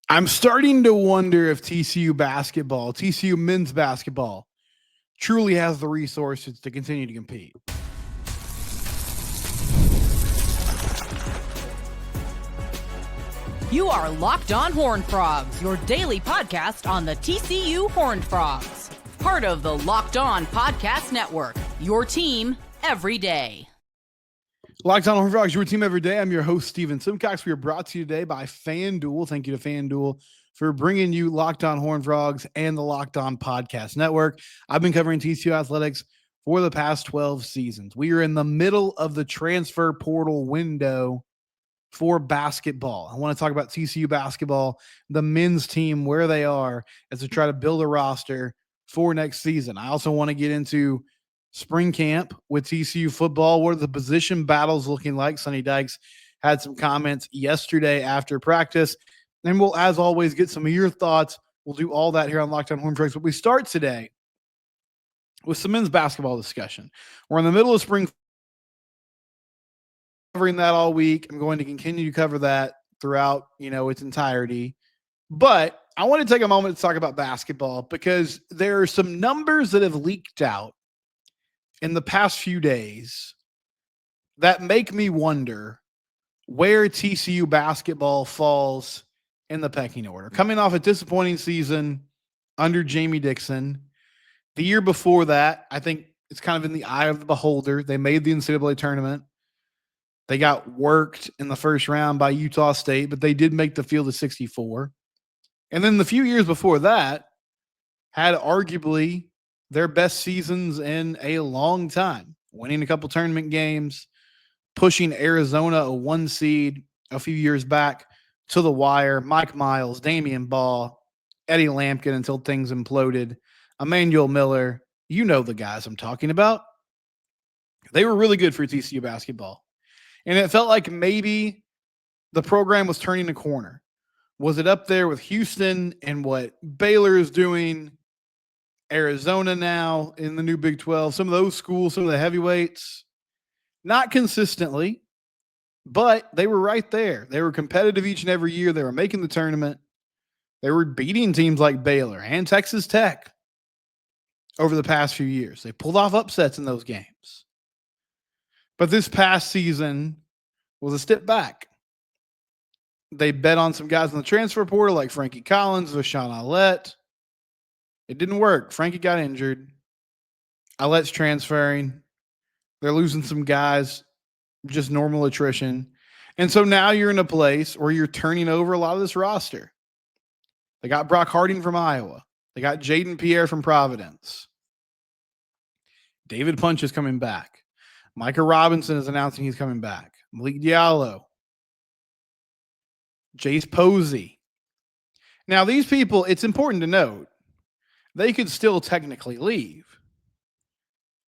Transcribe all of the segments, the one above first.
I'm starting to wonder if TCU men's basketball, truly has the resources to continue to compete. You are Locked On Horned Frogs, your daily podcast on the TCU Horned Frogs. Part of the Locked On Podcast Network, your team every day. Locked On Horned Frogs, your team every day. I'm your host, Steven Simcox. We are brought to you today by FanDuel. Thank you to FanDuel for bringing you Locked On Horned Frogs and the Locked On Podcast Network. I've been covering TCU athletics for the past 12 seasons. We are in the middle of the transfer portal window for basketball. I want to talk about TCU basketball, the men's team, where they are as they try to build a roster for next season. I also want to get into spring camp with TCU football. What are the position battles looking like? Sonny Dykes had some comments yesterday after practice. And we'll, as always, get some of your thoughts. We'll do all that here on Locked On Horned Frogs. But we start today with some men's basketball discussion. We're in the middle of spring, covering that all week. I'm going to continue to cover that throughout, its entirety. But I want to take a moment to talk about basketball because there are some numbers that have leaked out in the past few days that make me wonder where TCU basketball falls in the pecking order. Coming off a disappointing season under Jamie Dixon. The year before that, I think it's kind of in the eye of the beholder. They made the NCAA tournament. They got worked in the first round by Utah State, but they did make the field of 64. And then the few years before that had arguably their best seasons in a long time, winning a couple tournament games, pushing Arizona, a 1 seed a few years back, to the wire. Mike Miles, Damian Ball, Eddie Lampkin until things imploded, Emmanuel Miller. You know the guys I'm talking about. They were really good for TCU basketball. And it felt like maybe the program was turning a corner. Was it up there with Houston and what Baylor is doing, Arizona now in the new Big 12, some of those schools, some of the heavyweights? Not consistently, but they were right there. They were competitive each and every year. They were making the tournament. They were beating teams like Baylor and Texas Tech over the past few years. They pulled off upsets in those games. But this past season was a step back. They bet on some guys in the transfer portal like Frankie Collins, Vashawn Alette. It didn't work. Frankie got injured. Alette's transferring. They're losing some guys, just normal attrition. And so now you're in a place where you're turning over a lot of this roster. They got Brock Harding from Iowa. They got Jaden Pierre from Providence. David Punch is coming back. Micah Robinson is announcing he's coming back. Malik Diallo. Jace Posey. Now, these people, it's important to note, they could still technically leave.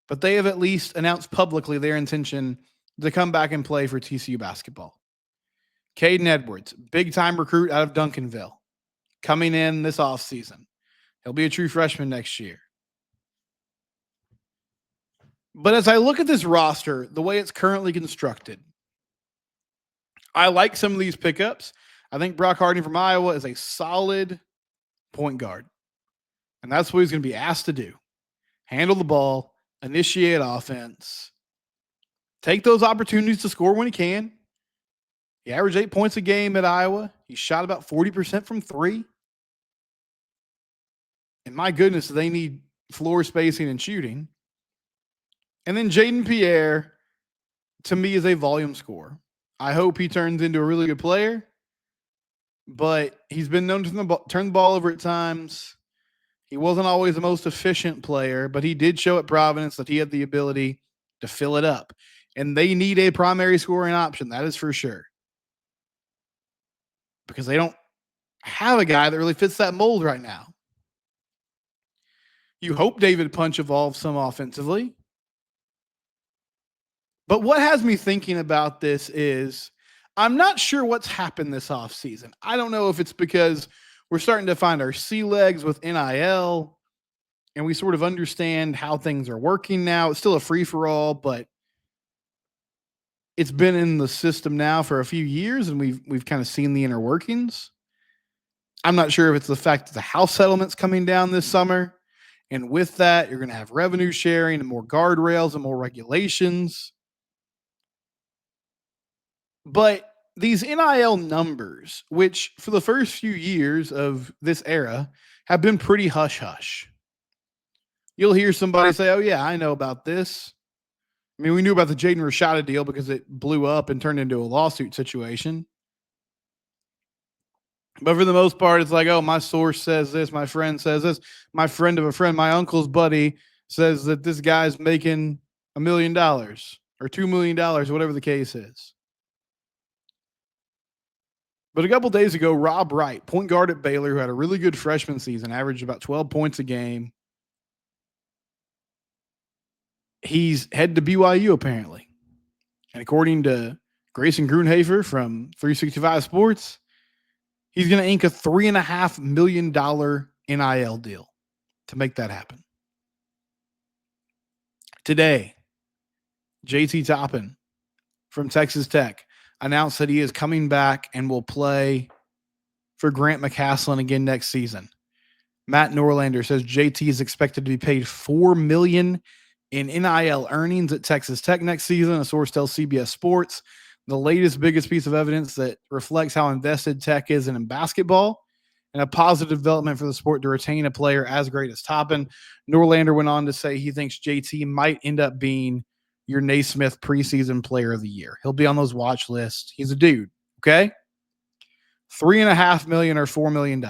But they have at least announced publicly their intention to come back and play for TCU basketball. Caden Edwards, big-time recruit out of Duncanville, coming in this offseason. He'll be a true freshman next year. But as I look at this roster, the way it's currently constructed, I like some of these pickups. I think Brock Harding from Iowa is a solid point guard. And that's what he's going to be asked to do. Handle the ball, initiate offense, take those opportunities to score when he can. He averaged 8 points a game at Iowa. He shot about 40% from three. And my goodness, they need floor spacing and shooting. And then Jaden Pierre, to me, is a volume scorer. I hope he turns into a really good player, but he's been known to turn the ball over at times. He wasn't always the most efficient player, but he did show at Providence that he had the ability to fill it up. And they need a primary scoring option, that is for sure. Because they don't have a guy that really fits that mold right now. You hope David Punch evolves some offensively. But what has me thinking about this is I'm not sure what's happened this offseason. I don't know if it's because we're starting to find our sea legs with NIL and we sort of understand how things are working now. It's still a free-for-all, but it's been in the system now for a few years and we've kind of seen the inner workings. I'm not sure if it's the fact that the house settlement's coming down this summer. And with that, you're going to have revenue sharing and more guardrails and more regulations. But these NIL numbers, which for the first few years of this era have been pretty hush hush. You'll hear somebody say, "Oh, yeah, I know about this." I mean, we knew about the Jaden Rashada deal because it blew up and turned into a lawsuit situation. But for the most part, it's like, oh, my source says this, my friend says this, my friend of a friend, my uncle's buddy says that this guy's making $1 million or $2 million, whatever the case is. But a couple days ago, Rob Wright, point guard at Baylor, who had a really good freshman season, averaged about 12 points a game. He's headed to BYU, apparently. And according to Grayson Grunhafer from 365 Sports, he's going to ink a $3.5 million NIL deal to make that happen. Today, JT Toppin from Texas Tech announced that he is coming back and will play for Grant McCaslin again next season. Matt Norlander says JT is expected to be paid $4 million in NIL earnings at Texas Tech next season. A source tells CBS Sports the latest, biggest piece of evidence that reflects how invested Tech is in basketball and a positive development for the sport to retain a player as great as Toppin. Norlander went on to say he thinks JT might end up being your Naismith preseason player of the year. He'll be on those watch lists. He's a dude. Okay. $3.5 million or $4 million.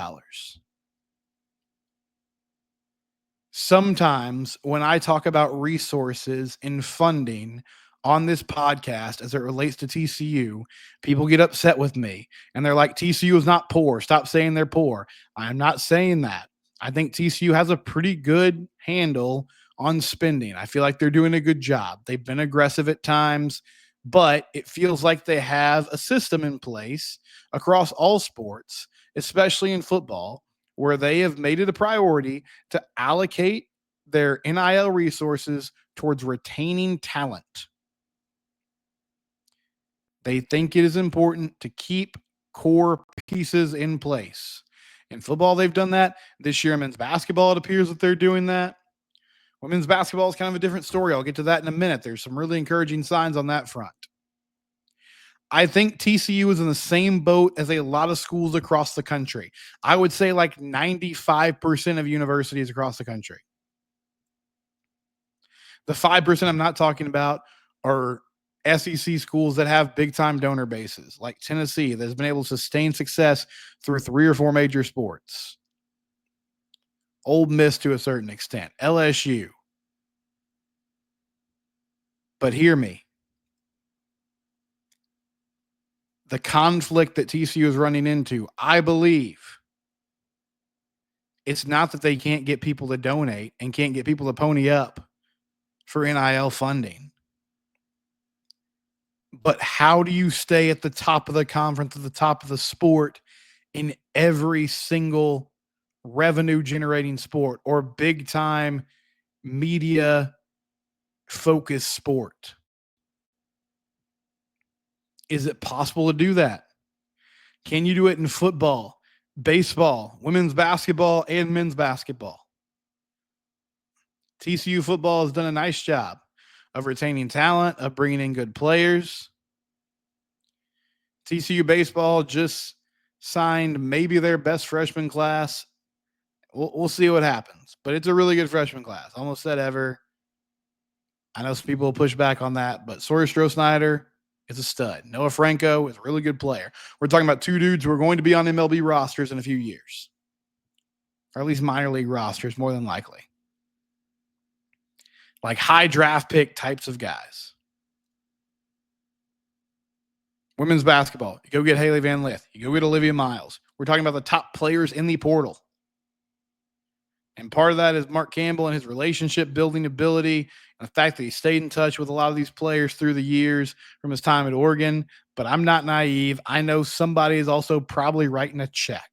Sometimes when I talk about resources and funding on this podcast as it relates to TCU, people get upset with me and they're like, TCU is not poor. Stop saying they're poor. I'm not saying that. I think TCU has a pretty good handle on spending. I feel like they're doing a good job. They've been aggressive at times, but it feels like they have a system in place across all sports, especially in football, where they have made it a priority to allocate their NIL resources towards retaining talent. They think it is important to keep core pieces in place. In football, they've done that. This year in men's basketball, it appears that they're doing that. Women's basketball is kind of a different story. I'll get to that in a minute. There's some really encouraging signs on that front. I think TCU is in the same boat as a lot of schools across the country. I would say like 95% of universities across the country. The 5% I'm not talking about are SEC schools that have big-time donor bases, like Tennessee, that has been able to sustain success through 3 or 4 major sports. Ole Miss to a certain extent. LSU. But hear me. The conflict that TCU is running into, I believe, it's not that they can't get people to donate and can't get people to pony up for NIL funding. But how do you stay at the top of the conference, at the top of the sport in every single revenue generating sport or big time media focused sport? Is it possible to do that? Can you do it in football, baseball, women's basketball, and men's basketball? TCU football has done a nice job of retaining talent, of bringing in good players. TCU baseball just signed maybe their best freshman class. We'll see what happens, but it's a really good freshman class. Almost said ever. I know some people will push back on that, but Sawyer Stroh-Snyder is a stud. Noah Franco is a really good player. We're talking about 2 dudes who are going to be on MLB rosters in a few years, or at least minor league rosters, more than likely. Like high draft pick types of guys. Women's basketball, you go get Haley Van Lith. You go get Olivia Miles. We're talking about the top players in the portal. And part of that is Mark Campbell and his relationship building ability and the fact that he stayed in touch with a lot of these players through the years from his time at Oregon. But I'm not naive. I know somebody is also probably writing a check.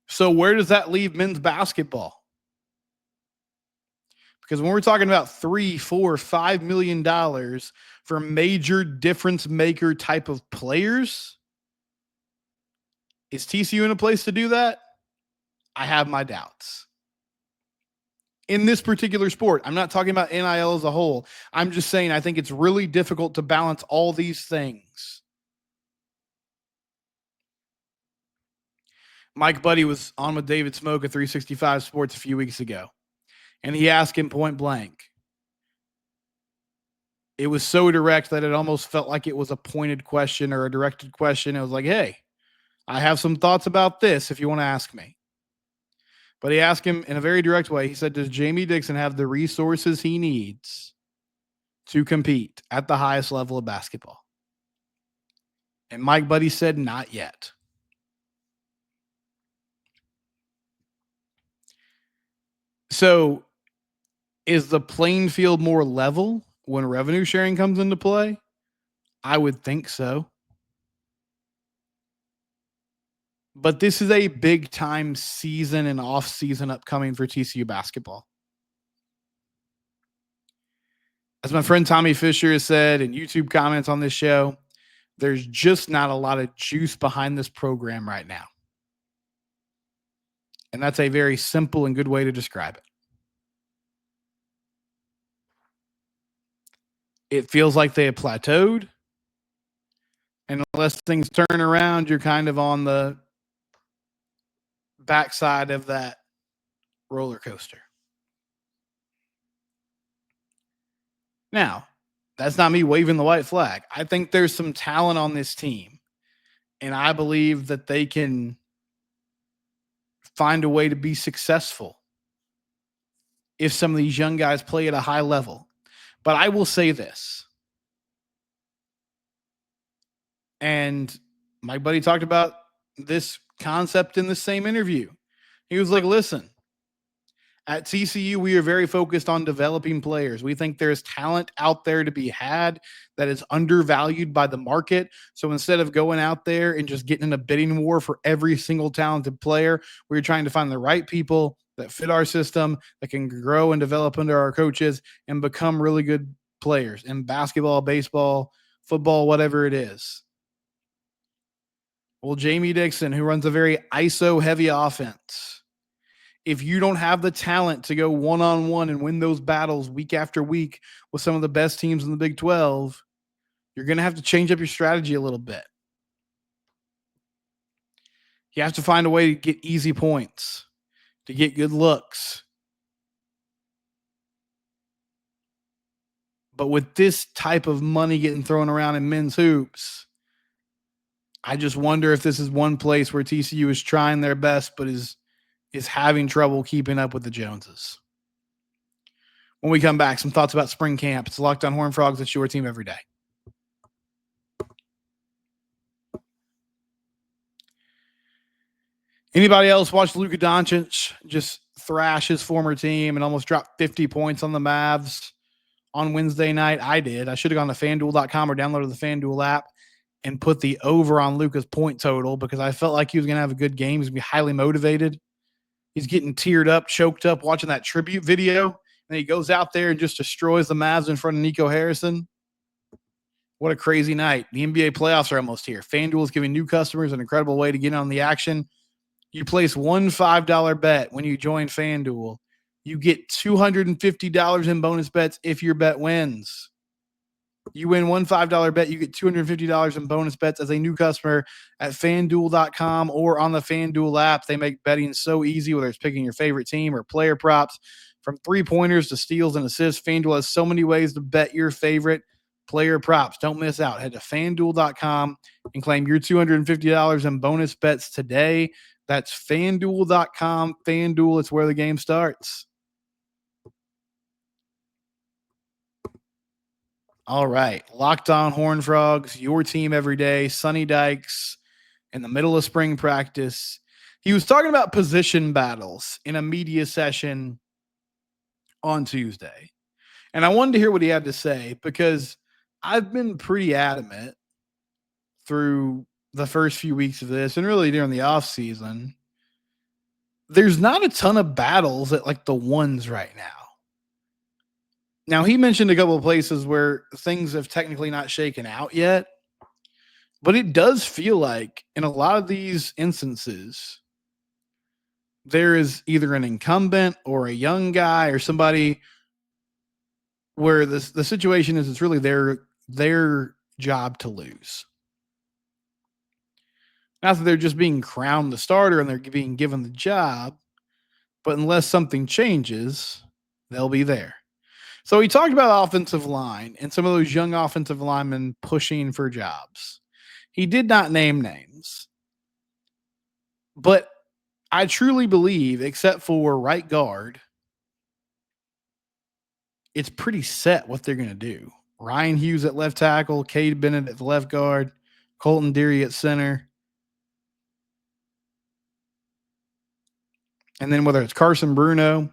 So where does that leave men's basketball? Because when we're talking about $3, $4, $5 million for major difference maker type of players, Is TCU in a place to do that? I have my doubts. In this particular sport, I'm not talking about NIL as a whole. I'm just saying I think it's really difficult to balance all these things. Mike Buddy was on with David Smoke at 365 Sports a few weeks ago, and he asked him point blank. It was so direct that it almost felt like it was a pointed question or a directed question. It was like, hey, I have some thoughts about this if you want to ask me. But he asked him in a very direct way. He said, does Jamie Dixon have the resources he needs to compete at the highest level of basketball? And Mike Buddy said, not yet. So is the playing field more level when revenue sharing comes into play? I would think so. But this is a big time season and off season upcoming for TCU basketball. As my friend Tommy Fisher has said in YouTube comments on this show, there's just not a lot of juice behind this program right now. And that's a very simple and good way to describe it. It feels like they have plateaued. And unless things turn around, you're kind of on the backside of that roller coaster. Now, that's not me waving the white flag. I think there's some talent on this team, and I believe that they can find a way to be successful if some of these young guys play at a high level. But I will say this, and my buddy talked about this concept in the same interview. He was like, listen, at TCU, we are very focused on developing players. We think there's talent out there to be had that is undervalued by the market. So instead of going out there and just getting in a bidding war for every single talented player, we're trying to find the right people that fit our system, that can grow and develop under our coaches and become really good players in basketball, baseball, football, whatever it is. Well, Jamie Dixon, who runs a very ISO-heavy offense, if you don't have the talent to go one-on-one and win those battles week after week with some of the best teams in the Big 12, you're going to have to change up your strategy a little bit. You have to find a way to get easy points, to get good looks. But with this type of money getting thrown around in men's hoops, I just wonder if this is one place where TCU is trying their best but is having trouble keeping up with the Joneses. When we come back, some thoughts about spring camp. It's Locked On Horned Frogs. It's your team every day. Anybody else watch Luka Doncic just thrash his former team and almost drop 50 points on the Mavs on Wednesday night? I did. I should have gone to FanDuel.com or downloaded the FanDuel app and put the over on Luka's point total because I felt like he was going to have a good game. He was going to be highly motivated. He's getting teared up, choked up, watching that tribute video. And then he goes out there and just destroys the Mavs in front of Nico Harrison. What a crazy night. The NBA playoffs are almost here. FanDuel is giving new customers an incredible way to get in on the action. You place one $5 bet when you join FanDuel. You get $250 in bonus bets if your bet wins. You win one $5 bet, you get $250 in bonus bets as a new customer at FanDuel.com or on the FanDuel app. They make betting so easy, whether it's picking your favorite team or player props. From three-pointers to steals and assists, FanDuel has so many ways to bet your favorite player props. Don't miss out. Head to FanDuel.com and claim your $250 in bonus bets today. That's FanDuel.com. FanDuel, it's where the game starts. All right. Locked On Horned Frogs, your team every day. Sonny Dykes in the middle of spring practice. He was talking about position battles in a media session on Tuesday. And I wanted to hear what he had to say because I've been pretty adamant through the first few weeks of this and really during the offseason. There's not a ton of battles at like the ones right now. Now, he mentioned a couple of places where things have technically not shaken out yet, But it does feel like in a lot of these instances, there is either an incumbent or a young guy or somebody where the situation is it's really their job to lose. Not that they're just being crowned the starter and they're being given the job, but unless something changes, they'll be there. So he talked about offensive line and some of those young offensive linemen pushing for jobs. He did not name names, but I truly believe, except for right guard, it's pretty set what they're going to do. Ryan Hughes at left tackle, Cade Bennett at the left guard, Colton Deary at center. And then whether it's Carson Bruno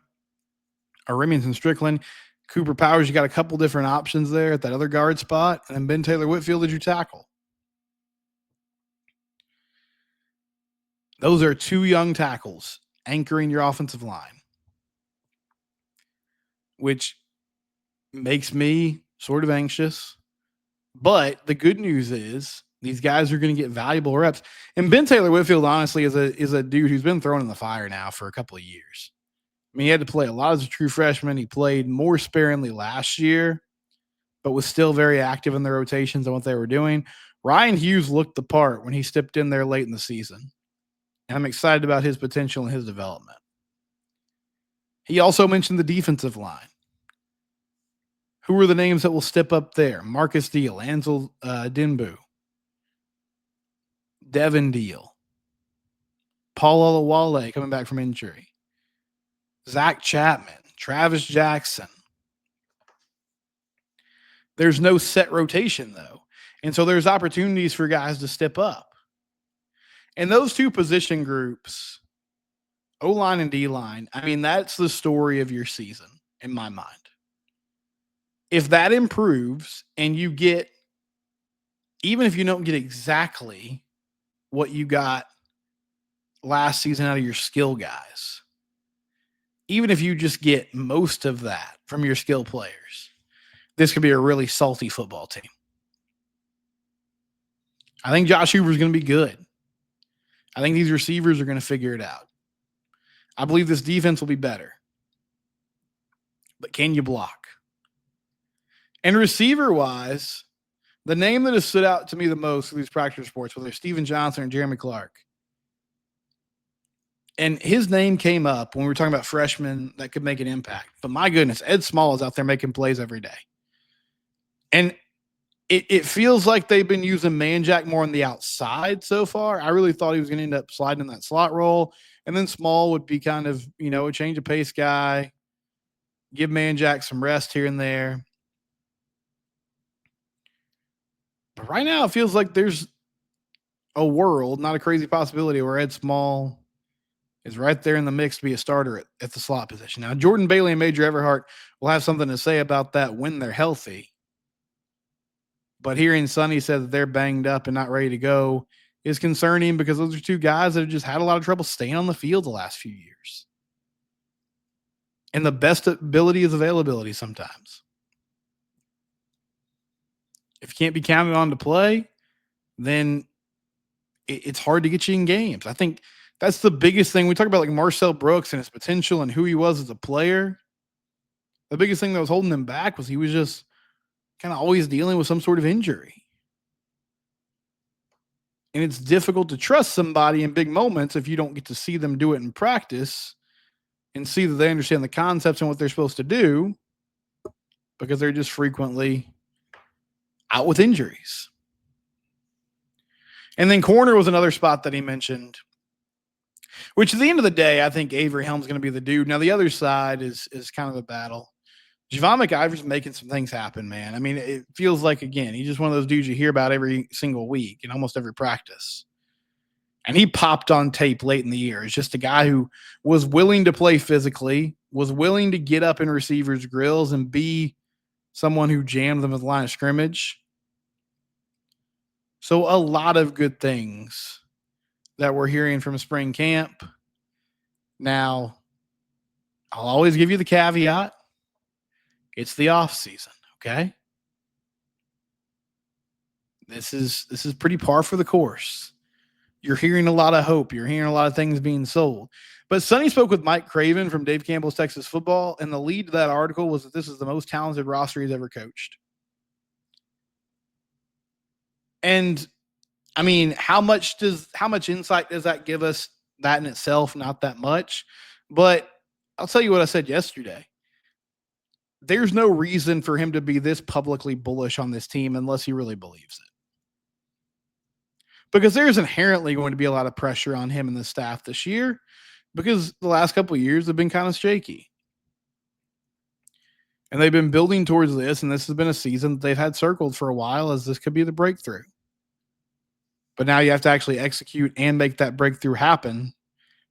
or Remington Strickland, Cooper Powers, you got a couple different options there at that other guard spot. And then Ben Taylor Whitfield as your tackle. Those are two young tackles anchoring your offensive line, which makes me sort of anxious. But the good news is these guys are going to get valuable reps. And Ben Taylor Whitfield, honestly, is a dude who's been thrown in the fire now for a couple of years. I mean, he had to play a lot as a true freshman. He played more sparingly last year, but was still very active in the rotations on what they were doing. Ryan Hughes looked the part when he stepped in there late in the season. And I'm excited about his potential and his development. He also mentioned the defensive line. Who are the names that will step up there? Marcus Deal, Ansel Dinbu, Devin Deal, Paul Olawale coming back from injury, Zach Chapman, Travis Jackson. There's no set rotation, though. And so there's opportunities for guys to step up. And those two position groups, O-line and D-line, I mean, that's the story of your season in my mind. If that improves and you get, even if you don't get exactly what you got last season out of your skill guys, even if you just get most of that from your skill players, this could be a really salty football team. I think Josh Hoover's going to be good. I think these receivers are going to figure it out. I believe this defense will be better. But can you block? And receiver-wise, the name that has stood out to me the most of these practice reports, whether it's Steven Johnson or Jeremy Clark, and his name came up when we were talking about freshmen that could make an impact. But my goodness, Ed Small is out there making plays every day. And it feels like they've been using Manjack more on the outside so far. I really thought he was going to end up sliding in that slot role. And then Small would be kind of, a change of pace guy, give Manjack some rest here and there. But right now it feels like there's a world, not a crazy possibility, where Ed Small is right there in the mix to be a starter at the slot position. Now, Jordan Bailey and Major Everhart will have something to say about that when they're healthy. But hearing Sonny said that they're banged up and not ready to go is concerning because those are two guys that have just had a lot of trouble staying on the field the last few years. And the best ability is availability sometimes. If you can't be counted on to play, then it's hard to get you in games. I think that's the biggest thing. We talk about like Marcel Brooks and his potential and who he was as a player. The biggest thing that was holding him back was he was just kind of always dealing with some sort of injury. And it's difficult to trust somebody in big moments if you don't get to see them do it in practice and see that they understand the concepts and what they're supposed to do because they're just frequently out with injuries. And then corner was another spot that he mentioned, which at the end of the day, I think Avery Helm's going to be the dude. Now, the other side is kind of the battle. Javon McIver's making some things happen, man. I mean, it feels like, again, he's just one of those dudes you hear about every single week in almost every practice. And he popped on tape late in the year. It's just a guy who was willing to play physically, was willing to get up in receivers' grills and be someone who jammed them at the line of scrimmage. So a lot of good things that we're hearing from spring camp. Now, I'll always give you the caveat. It's the off season, okay? This is pretty par for the course. You're hearing a lot of hope. You're hearing a lot of things being sold. But Sonny spoke with Mike Craven from Dave Campbell's Texas Football, and the lead to that article was that this is the most talented roster he's ever coached. And I mean, how much insight does that give us? That in itself, not that much. But I'll tell you what I said yesterday. There's no reason for him to be this publicly bullish on this team unless he really believes it. Because there's inherently going to be a lot of pressure on him and the staff this year because the last couple of years have been kind of shaky. And they've been building towards this, and this has been a season that they've had circled for a while as this could be the breakthrough. But now you have to actually execute and make that breakthrough happen.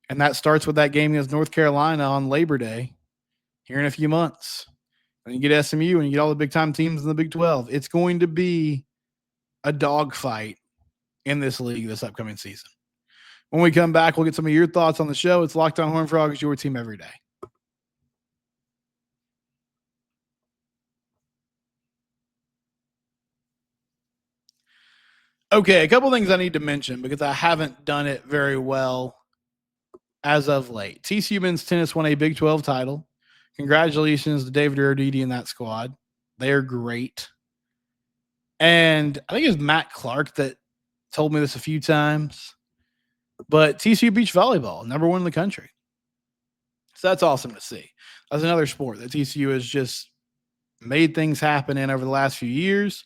And that starts with that game against North Carolina on Labor Day here in a few months. And you get SMU and you get all the big-time teams in the Big 12. It's going to be a dogfight in this league this upcoming season. When we come back, we'll get some of your thoughts on the show. It's Locked On Horned Frogs, your team every day. Okay, a couple things I need to mention because I haven't done it very well as of late. TCU Men's Tennis won a Big 12 title. Congratulations to David Erdidi and that squad. They're great. And I think it was Matt Clark that told me this a few times. But TCU Beach Volleyball, number one in the country. So that's awesome to see. That's another sport that TCU has just made things happen in over the last few years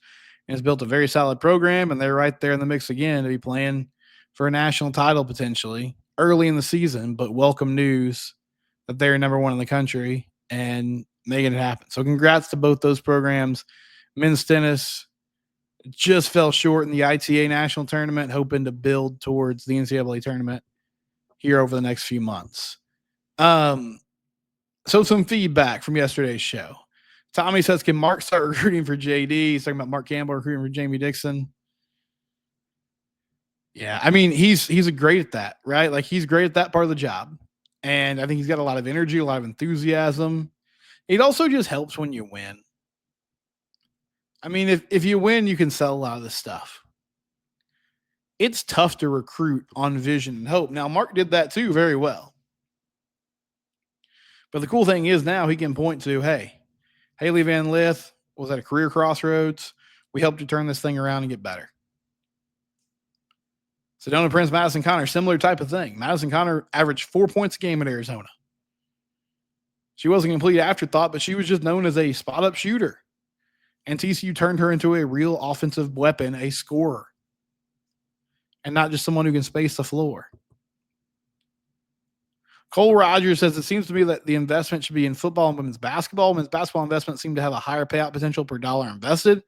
and has built a very solid program, and they're right there in the mix again to be playing for a national title potentially early in the season, but welcome news that they're number one in the country and making it happen. So congrats to both those programs. Men's tennis just fell short in the ITA national tournament, hoping to build towards the NCAA tournament here over the next few months. So some feedback from yesterday's show. Tommy says, can Mark start recruiting for JD? He's talking about Mark Campbell recruiting for Jamie Dixon. Yeah, I mean, he's great at that, right? Like, he's great at that part of the job. And I think he's got a lot of energy, a lot of enthusiasm. It also just helps when you win. I mean, if you win, you can sell a lot of this stuff. It's tough to recruit on vision and hope. Now, Mark did that too very well. But the cool thing is now he can point to, hey, Haley Van Lith was at a career crossroads. We helped you turn this thing around and get better. Sedona Prince, Madison Connor, similar type of thing. Madison Connor averaged 4 points a game at Arizona. She wasn't a complete afterthought, but she was just known as a spot-up shooter. And TCU turned her into a real offensive weapon, a scorer, and not just someone who can space the floor. Cole Rogers says, it seems to me that the investment should be in football and women's basketball. Women's basketball investments seem to have a higher payout potential per dollar invested.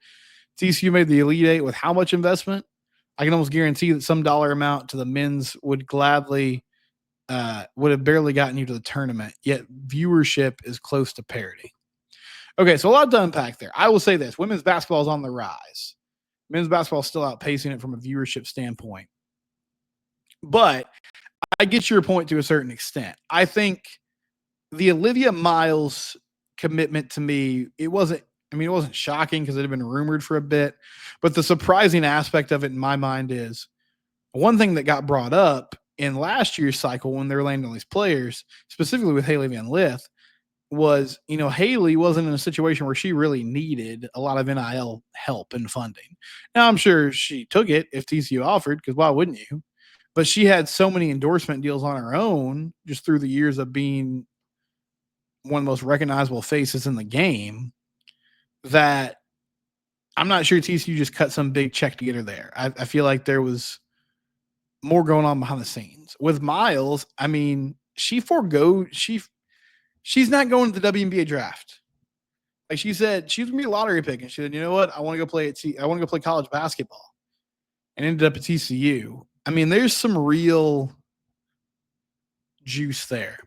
TCU made the Elite Eight with how much investment? I can almost guarantee that some dollar amount to the men's would gladly would have barely gotten you to the tournament, yet viewership is close to parity. Okay, so a lot to unpack there. I will say this. Women's basketball is on the rise. Men's basketball is still outpacing it from a viewership standpoint. But I get your point to a certain extent. I think the Olivia Miles commitment to me, it wasn't shocking because it had been rumored for a bit. But the surprising aspect of it in my mind is one thing that got brought up in last year's cycle when they were landing all these players, specifically with Haley Van Lith, was, Haley wasn't in a situation where she really needed a lot of NIL help and funding. Now, I'm sure she took it if TCU offered, because why wouldn't you? But she had so many endorsement deals on her own just through the years of being one of the most recognizable faces in the game that I'm not sure TCU just cut some big check to get her there. I feel like there was more going on behind the scenes. With Miles, I mean, she's not going to the WNBA draft. Like she said, she's gonna be a lottery pick, and she said, "You know what? I want to go play college basketball," and ended up at TCU. I mean, there's some real juice there.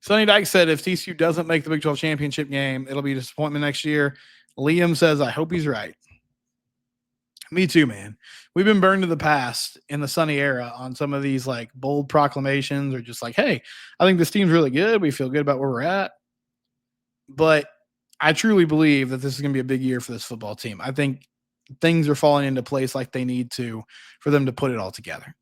Sonny Dyke said, "If TCU doesn't make the Big 12 championship game, it'll be a disappointment next year." Liam says, "I hope he's right." Me too, man. We've been burned to the past in the Sonny era on some of these like bold proclamations or just like, hey, I think this team's really good. We feel good about where we're at. But I truly believe that this is going to be a big year for this football team. I think things are falling into place like they need to for them to put it all together.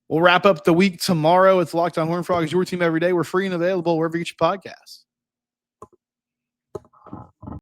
We'll wrap up the week tomorrow. It's Locked On Horned Frogs, your team every day. We're free and available wherever you get your podcasts.